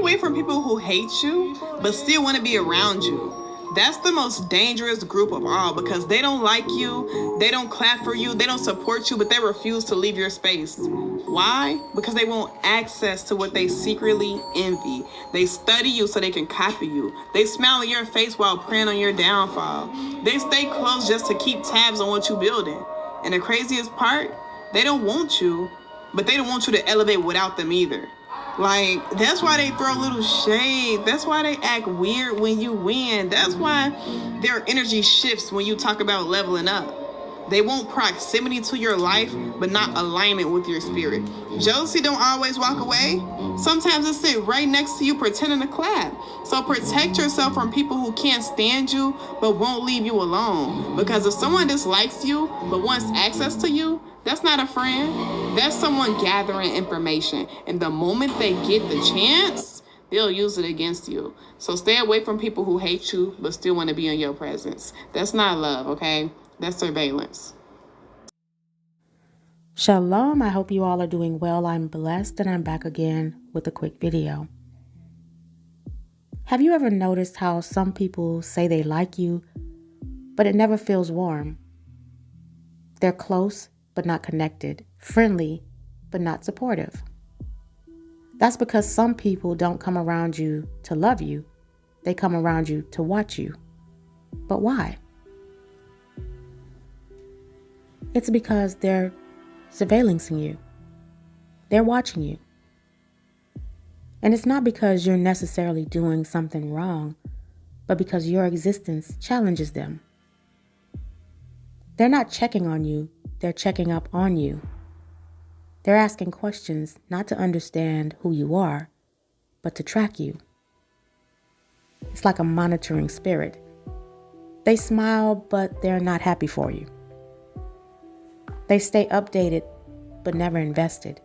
away from people who hate you, but still want to be around you. That's the most dangerous group of all, because they don't like you, they don't clap for you, they don't support you, but they refuse to leave your space. Why? Because they want access to what they secretly envy. They study you so they can copy you. They smile in your face while preying on your downfall. They stay close just to keep tabs on what you're building. And the craziest part, they don't want you, but they don't want you to elevate without them either. Like, that's why they throw a little shade. That's why they act weird when you win. That's why their energy shifts when you talk about leveling up. They want proximity to your life, but not alignment with your spirit. Jealousy don't always walk away. Sometimes it sit right next to you pretending to clap. So protect yourself from people who can't stand you, but won't leave you alone. Because if someone dislikes you, but wants access to you, that's not a friend. That's someone gathering information. And the moment they get the chance, they'll use it against you. So stay away from people who hate you, but still want to be in your presence. That's not love, okay? That's surveillance. Shalom, I hope you all are doing well. I'm blessed and I'm back again with a quick video. Have you ever noticed how some people say they like you, but it never feels warm? They're close, but not connected, friendly, but not supportive. That's because some people don't come around you to love you. They come around you to watch you. But why? It's because they're surveillancing you. They're watching you. And it's not because you're necessarily doing something wrong, but because your existence challenges them. They're not checking on you, they're checking up on you. They're asking questions not to understand who you are, but to track you. It's like a monitoring spirit. They smile, but they're not happy for you. They stay updated, but never invested.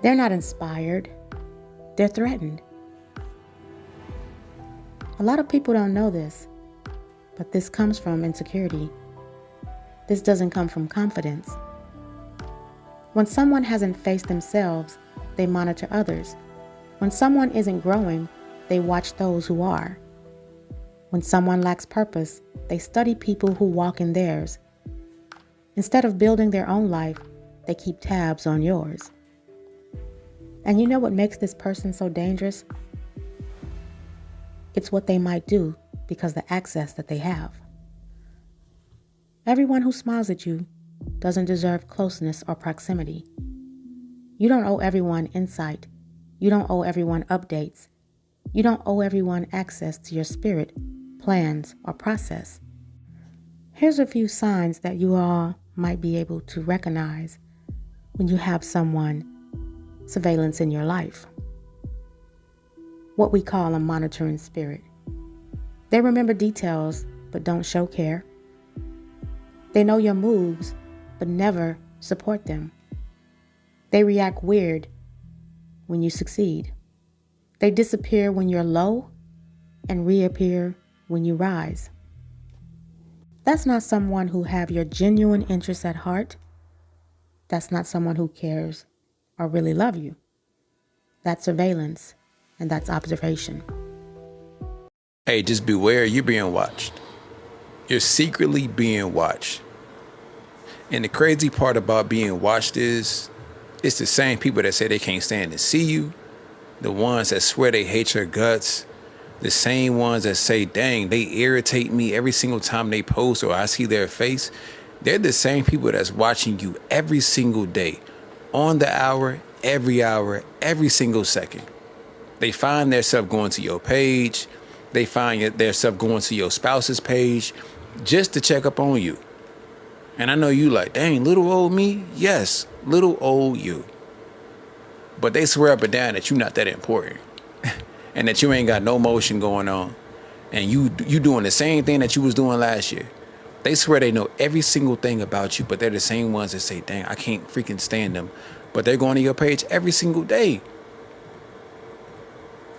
They're not inspired, they're threatened. A lot of people don't know this, but this comes from insecurity. This doesn't come from confidence. When someone hasn't faced themselves, they monitor others. When someone isn't growing, they watch those who are. When someone lacks purpose, they study people who walk in theirs. Instead of building their own life, they keep tabs on yours. And you know what makes this person so dangerous? It's what they might do because of the access that they have. Everyone who smiles at you doesn't deserve closeness or proximity. You don't owe everyone insight. You don't owe everyone updates. You don't owe everyone access to your spirit, plans, or process. Here's a few signs that you all might be able to recognize when you have someone surveillance in your life. What we call a monitoring spirit. They remember details, but don't show care. They know your moves, but never support them. They react weird when you succeed. They disappear when you're low and reappear when you rise. That's not someone who have your genuine interests at heart. That's not someone who cares or really love you. That's surveillance, and that's observation. Hey, just beware, you're being watched. You're secretly being watched. And the crazy part about being watched is, it's the same people that say they can't stand to see you, the ones that swear they hate your guts, the same ones that say, dang, they irritate me every single time they post or I see their face. They're the same people that's watching you every single day, on the hour, every single second. They find themselves going to your page. They find themselves going to your spouse's page just to check up on you. And I know you like, dang, little old me? Yes, little old you. But they swear up and down that you're not that important. And that you ain't got no motion going on. And you doing the same thing that you was doing last year. They swear they know every single thing about you, but they're the same ones that say, dang, I can't freaking stand them. But they're going to your page every single day.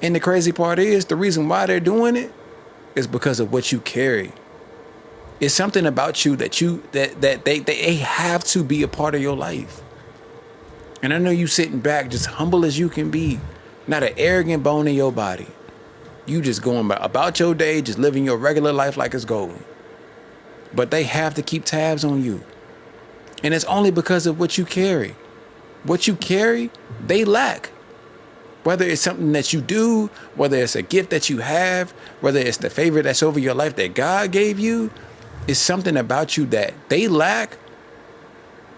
And the crazy part is, the reason why they're doing it is because of what you carry. It's something about you that they have to be a part of your life. And I know you sitting back just humble as you can be, not an arrogant bone in your body. You just going about your day, just living your regular life like it's golden. But they have to keep tabs on you. And it's only because of what you carry. What you carry, they lack. Whether it's something that you do, whether it's a gift that you have, whether it's the favor that's over your life that God gave you, it's something about you that they lack,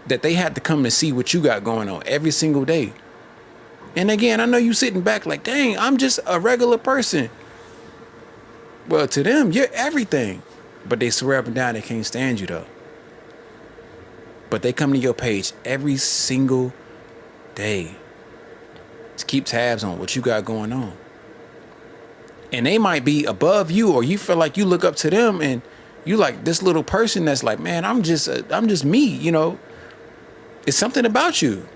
that they have to come to see what you got going on every single day. And again, I know you sitting back like, dang, I'm just a regular person. Well, to them, you're everything. But they swear up and down they can't stand you though. But they come to your page every single day. Just keep tabs on what you got going on. And they might be above you, or you feel like you look up to them and you like this little person that's like, man, I'm just me, you know. It's something about you.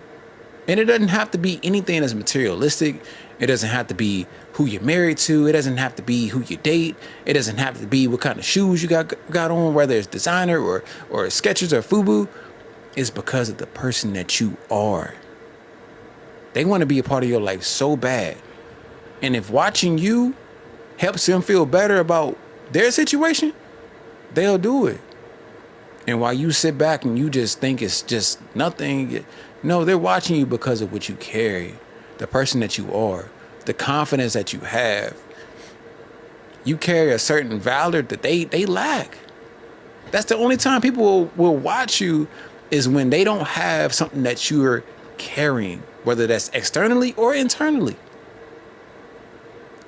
And it doesn't have to be anything that's materialistic. It doesn't have to be who you're married to. It doesn't have to be who you date. It doesn't have to be what kind of shoes you got on, whether it's designer or Skechers or FUBU. It's because of the person that you are. They want to be a part of your life so bad. And if watching you helps them feel better about their situation, they'll do it. And while you sit back and you just think it's just nothing, no, they're watching you because of what you carry, the person that you are, the confidence that you have. You carry a certain valor that they lack. That's the only time people will watch you, is when they don't have something that you're carrying, whether that's externally or internally.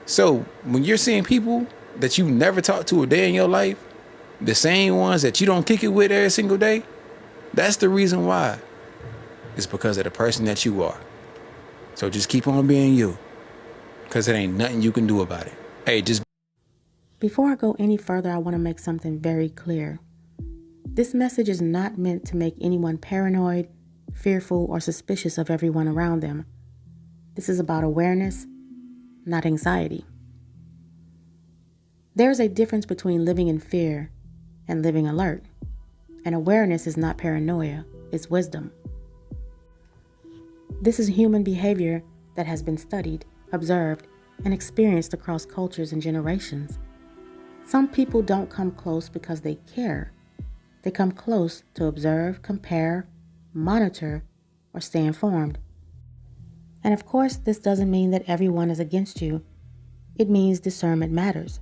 So when you're seeing people that you never talked to a day in your life, the same ones that you don't kick it with every single day, that's the reason why. It's because of the person that you are. So just keep on being you, because it ain't nothing you can do about it. Hey, just... Before I go any further, I want to make something very clear. This message is not meant to make anyone paranoid, fearful, or suspicious of everyone around them. This is about awareness, not anxiety. There is a difference between living in fear and living alert. And awareness is not paranoia, it's wisdom. This is human behavior that has been studied, observed, and experienced across cultures and generations. Some people don't come close because they care. They come close to observe, compare, monitor, or stay informed. And of course, this doesn't mean that everyone is against you. It means discernment matters.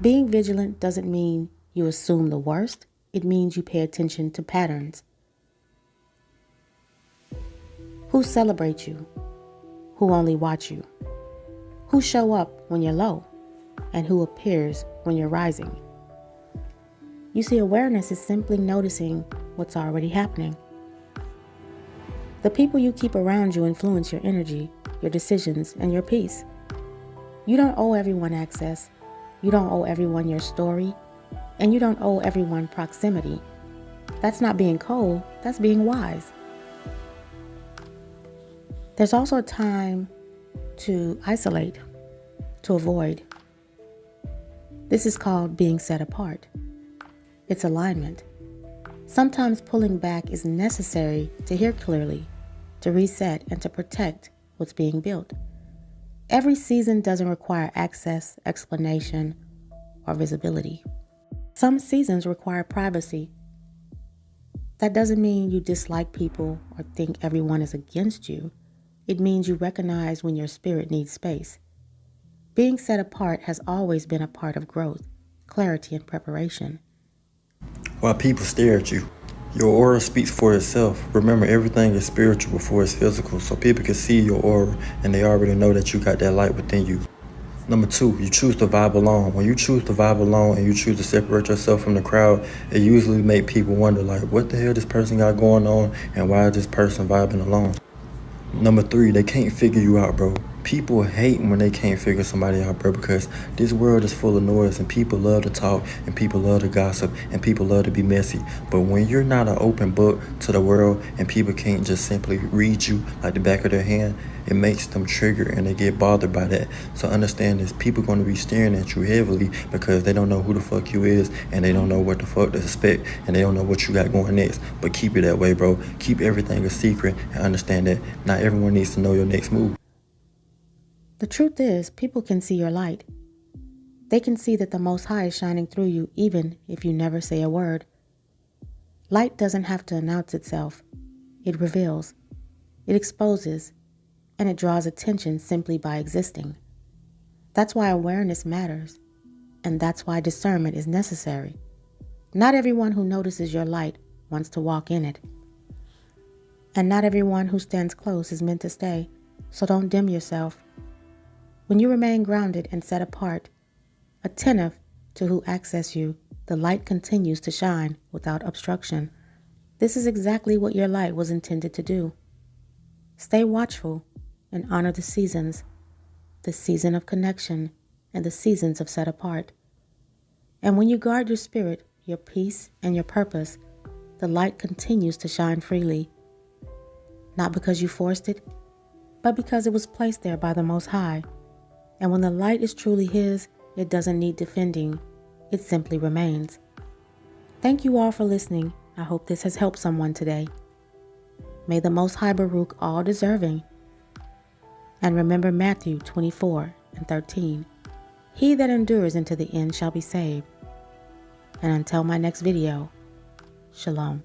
Being vigilant doesn't mean you assume the worst. It means you pay attention to patterns. Who celebrate you? Who only watch you? Who show up when you're low? And who appears when you're rising? You see, awareness is simply noticing what's already happening. The people you keep around you influence your energy, your decisions, and your peace. You don't owe everyone access. You don't owe everyone your story. And you don't owe everyone proximity. That's not being cold, that's being wise. There's also a time to isolate, to avoid. This is called being set apart. It's alignment. Sometimes pulling back is necessary to hear clearly, to reset, and to protect what's being built. Every season doesn't require access, explanation, or visibility. Some seasons require privacy. That doesn't mean you dislike people or think everyone is against you. It means you recognize when your spirit needs space. Being set apart has always been a part of growth, clarity, and preparation. While people stare at you, your aura speaks for itself. Remember, everything is spiritual before it's physical, so people can see your aura and they already know that you got that light within you. Number 2, you choose to vibe alone. When you choose to vibe alone and you choose to separate yourself from the crowd, it usually make people wonder, like, what the hell this person got going on and why is this person vibing alone? Number 3, they can't figure you out, bro. People hate when they can't figure somebody out, bro, because this world is full of noise and people love to talk and people love to gossip and people love to be messy. But when you're not an open book to the world and people can't just simply read you like the back of their hand, it makes them trigger and they get bothered by that. So understand this, people going to be staring at you heavily because they don't know who the fuck you is and they don't know what the fuck to expect and they don't know what you got going next. But keep it that way, bro. Keep everything a secret and understand that not everyone needs to know your next move. The truth is, people can see your light. They can see that the Most High is shining through you even if you never say a word. Light doesn't have to announce itself. It reveals, it exposes, and it draws attention simply by existing. That's why awareness matters, and that's why discernment is necessary. Not everyone who notices your light wants to walk in it. And not everyone who stands close is meant to stay, so don't dim yourself. When you remain grounded and set apart, attentive to who access you, the light continues to shine without obstruction. This is exactly what your light was intended to do. Stay watchful and honor the seasons, the season of connection and the seasons of set apart. And when you guard your spirit, your peace, and your purpose, the light continues to shine freely. Not because you forced it, but because it was placed there by the Most High. And when the light is truly His, it doesn't need defending. It simply remains. Thank you all for listening. I hope this has helped someone today. May the Most High Baruch all deserving. And remember Matthew 24:13. He that endures into the end shall be saved. And until my next video, Shalom.